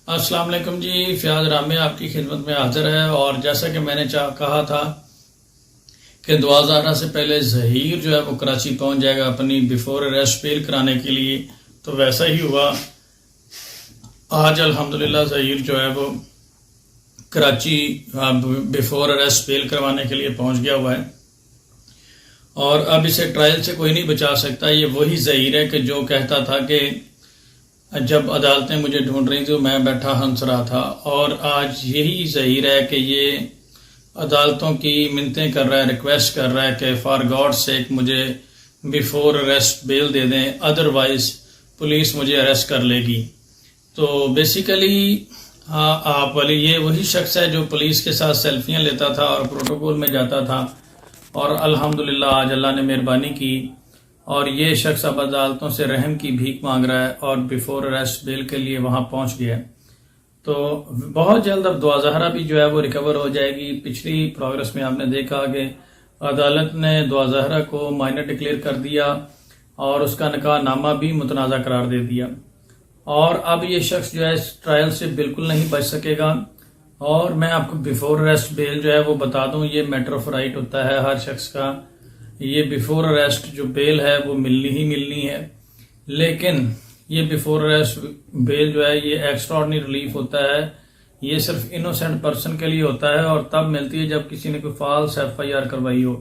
السلام علیکم جی، فیاض رامے آپ کی خدمت میں حاضر ہے۔ اور جیسا کہ میں نے کہا تھا کہ 2011 سے پہلے ظہیر جو ہے وہ کراچی پہنچ جائے گا اپنی بیفور اریسٹ بیل کرانے کے لیے، تو ویسا ہی ہوا۔ آج الحمدللہ ظہیر جو ہے وہ کراچی بیفور اریسٹ بیل کروانے کے لیے پہنچ گیا ہوا ہے، اور اب اسے ٹرائل سے کوئی نہیں بچا سکتا۔ یہ وہی ظہیر ہے کہ جو کہتا تھا کہ جب عدالتیں مجھے ڈھونڈ رہی تھی میں بیٹھا ہنس رہا تھا، اور آج یہی ظہیر ہے کہ یہ عدالتوں کی منتیں کر رہا ہے، ریکویسٹ کر رہا ہے کہ فار گاڈ سیک مجھے بیفور اریسٹ بیل دے دیں، ادروائز پولیس مجھے اریسٹ کر لے گی۔ تو بیسیکلی یہ وہی شخص ہے جو پولیس کے ساتھ سیلفیاں لیتا تھا اور پروٹوکول میں جاتا تھا، اور الحمدللہ آج اللہ نے مہربانی کی اور یہ شخص اب عدالتوں سے رحم کی بھیک مانگ رہا ہے اور بیفور اریسٹ بیل کے لیے وہاں پہنچ گیا ہے۔ تو بہت جلد اب دعا زہرا بھی جو ہے وہ ریکور ہو جائے گی۔ پچھلی پروگرس میں آپ نے دیکھا کہ عدالت نے دعا زہرا کو مائنر ڈکلیئر کر دیا اور اس کا نکاح نامہ بھی متنازع قرار دے دیا، اور اب یہ شخص جو ہے اس ٹرائل سے بالکل نہیں بچ سکے گا۔ اور میں آپ کو بیفور اریسٹ بیل جو ہے وہ بتا دوں، یہ میٹر آف رائٹ ہوتا ہے ہر شخص کا۔ یہ بیفور اریسٹ جو بیل ہے وہ ملنی ہی ملنی ہے، لیکن یہ بیفور اریسٹ بیل جو ہے یہ ایکسٹراڈنری ریلیف ہوتا ہے، یہ صرف انوسینٹ پرسن کے لیے ہوتا ہے، اور تب ملتی ہے جب کسی نے کوئی فالس ایف آئی آر کروائی ہو۔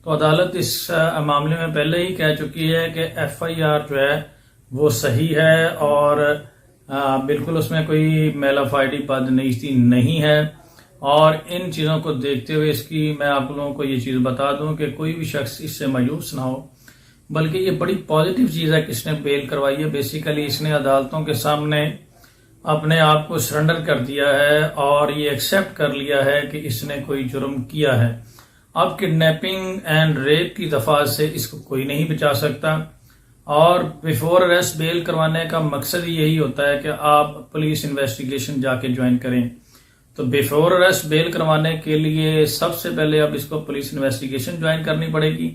تو عدالت اس معاملے میں پہلے ہی کہہ چکی ہے کہ ایف آئی آر جو ہے وہ صحیح ہے، اور بالکل اس میں کوئی میلا فائڈی بد نیتی نہیں ہے۔ اور ان چیزوں کو دیکھتے ہوئے اس کی میں آپ لوگوں کو یہ چیز بتا دوں کہ کوئی بھی شخص اس سے مایوس نہ ہو، بلکہ یہ بڑی پازیٹیو چیز ہے کہ اس نے بیل کروائی ہے۔ بیسیکلی اس نے عدالتوں کے سامنے اپنے آپ کو سرنڈر کر دیا ہے اور یہ ایکسیپٹ کر لیا ہے کہ اس نے کوئی جرم کیا ہے۔ اب کڈنیپنگ اینڈ ریپ کی دفعات سے اس کو کوئی نہیں بچا سکتا، اور بیفور اریسٹ بیل کروانے کا مقصد یہی ہوتا ہے کہ آپ پولیس انویسٹیگیشن جا کے جوائن کریں۔ تو بیفور اریسٹ بیل کروانے کے لیے سب سے پہلے اب اس کو پولیس انویسٹیگیشن جوائن کرنی پڑے گی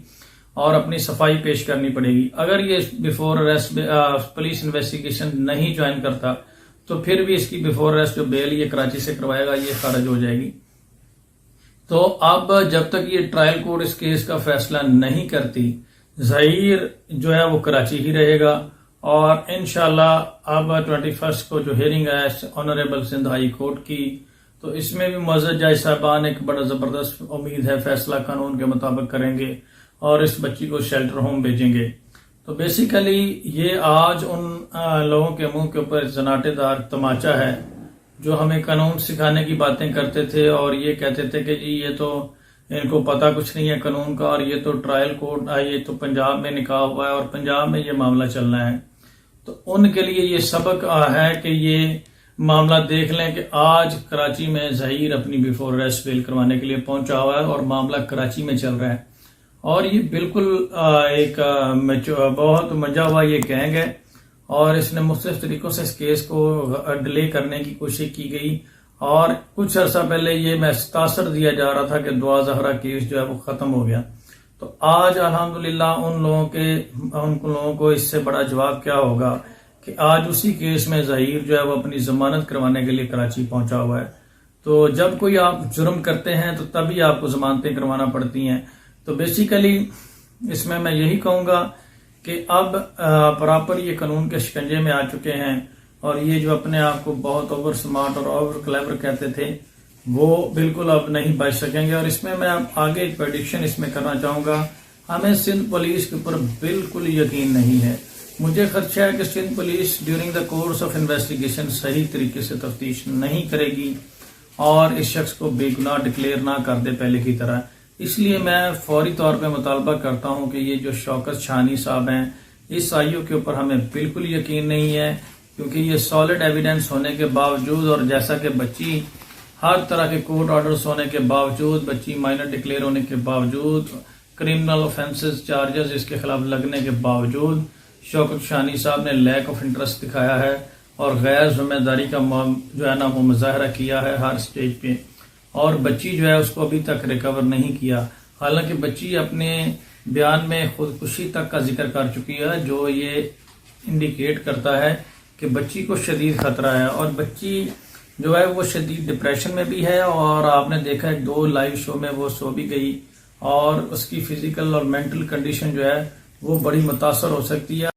اور اپنی صفائی پیش کرنی پڑے گی۔ اگر یہ بیفور اریسٹ پولیس انویسٹیگیشن نہیں جوائن کرتا تو پھر بھی اس کی بیفور اریسٹ جو بیل یہ کراچی سے کروائے گا یہ خارج ہو جائے گی۔ تو اب جب تک یہ ٹرائل کورٹ اس کیس کا فیصلہ نہیں کرتی، ظہیر جو ہے وہ کراچی ہی رہے گا، اور انشاءاللہ اب 21 کو جو ہیئرنگ ہے آنریبل سندھ ہائی کورٹ کی، تو اس میں بھی معزز جج صاحبان ایک بڑا زبردست امید ہے فیصلہ قانون کے مطابق کریں گے اور اس بچی کو شیلٹر ہوم بھیجیں گے۔ تو بیسیکلی یہ آج ان لوگوں کے منہ کے اوپر زناٹے دار تماچا ہے جو ہمیں قانون سکھانے کی باتیں کرتے تھے اور یہ کہتے تھے کہ جی یہ تو ان کو پتہ کچھ نہیں ہے قانون کا، اور یہ تو ٹرائل کورٹ یہ تو پنجاب میں نکاح ہوا ہے اور پنجاب میں یہ معاملہ چلنا ہے۔ تو ان کے لیے یہ سبق ہے کہ یہ معاملہ دیکھ لیں کہ آج کراچی میں ظہیر اپنی بیفور اریسٹ بیل کروانے کے لیے پہنچا ہوا ہے اور معاملہ کراچی میں چل رہا ہے، اور یہ بالکل ایک بہت منجا ہوا یہ گینگ ہے، اور اس نے مختلف طریقوں سے اس کیس کو ڈیلے کرنے کی کوشش کی گئی، اور کچھ عرصہ پہلے یہ میں تاثر دیا جا رہا تھا کہ دعا زہرا کیس جو ہے وہ ختم ہو گیا۔ تو آج الحمدللہ ان لوگوں کو اس سے بڑا جواب کیا ہوگا کہ آج اسی کیس میں ظہیر جو ہے وہ اپنی ضمانت کروانے کے لیے کراچی پہنچا ہوا ہے۔ تو جب کوئی آپ جرم کرتے ہیں تو تبھی آپ کو ضمانتیں کروانا پڑتی ہیں۔ تو بیسیکلی اس میں یہی کہوں گا کہ اب پراپر یہ قانون کے شکنجے میں آ چکے ہیں، اور یہ جو اپنے آپ کو بہت اوور سمارٹ اور اوور کلیور کہتے تھے وہ بالکل اب نہیں بچ سکیں گے۔ اور اس میں آگے ایک پریڈکشن اس میں کرنا چاہوں گا، ہمیں سندھ پولیس کے اوپر بالکل یقین نہیں ہے۔ مجھے خدشہ ہے کہ Sindh police during the course of investigation صحیح طریقے سے تفتیش نہیں کرے گی اور اس شخص کو بے گناہ ڈکلیئر نہ کر دے پہلے کی طرح۔ اس لیے میں فوری طور پہ مطالبہ کرتا ہوں کہ یہ جو شوکت شاہانی صاحب ہیں، اس آئیو کے اوپر ہمیں بالکل یقین نہیں ہے، کیونکہ یہ سالڈ ایویڈنس ہونے کے باوجود، اور جیسا کہ بچی ہر طرح کے کورٹ آرڈرز ہونے کے باوجود، بچی مائنر ڈکلیئر ہونے کے باوجود، کرمنل آفینسز چارجز اس کے خلاف لگنے کے باوجود شوکت شاہانی صاحب نے لیک آف انٹرسٹ دکھایا ہے اور غیر ذمہ داری کا جو ہے نا وہ مظاہرہ کیا ہے ہر سٹیج پہ، اور بچی جو ہے اس کو ابھی تک ریکور نہیں کیا، حالانکہ بچی اپنے بیان میں خودکشی تک کا ذکر کر چکی ہے، جو یہ انڈیکیٹ کرتا ہے کہ بچی کو شدید خطرہ ہے اور بچی جو ہے وہ شدید ڈپریشن میں بھی ہے، اور آپ نے دیکھا ہے 2 لائیو شو میں وہ سو بھی گئی، اور اس کی فزیکل اور مینٹل کنڈیشن جو ہے وہ بڑی متاثر ہو سکتی ہے۔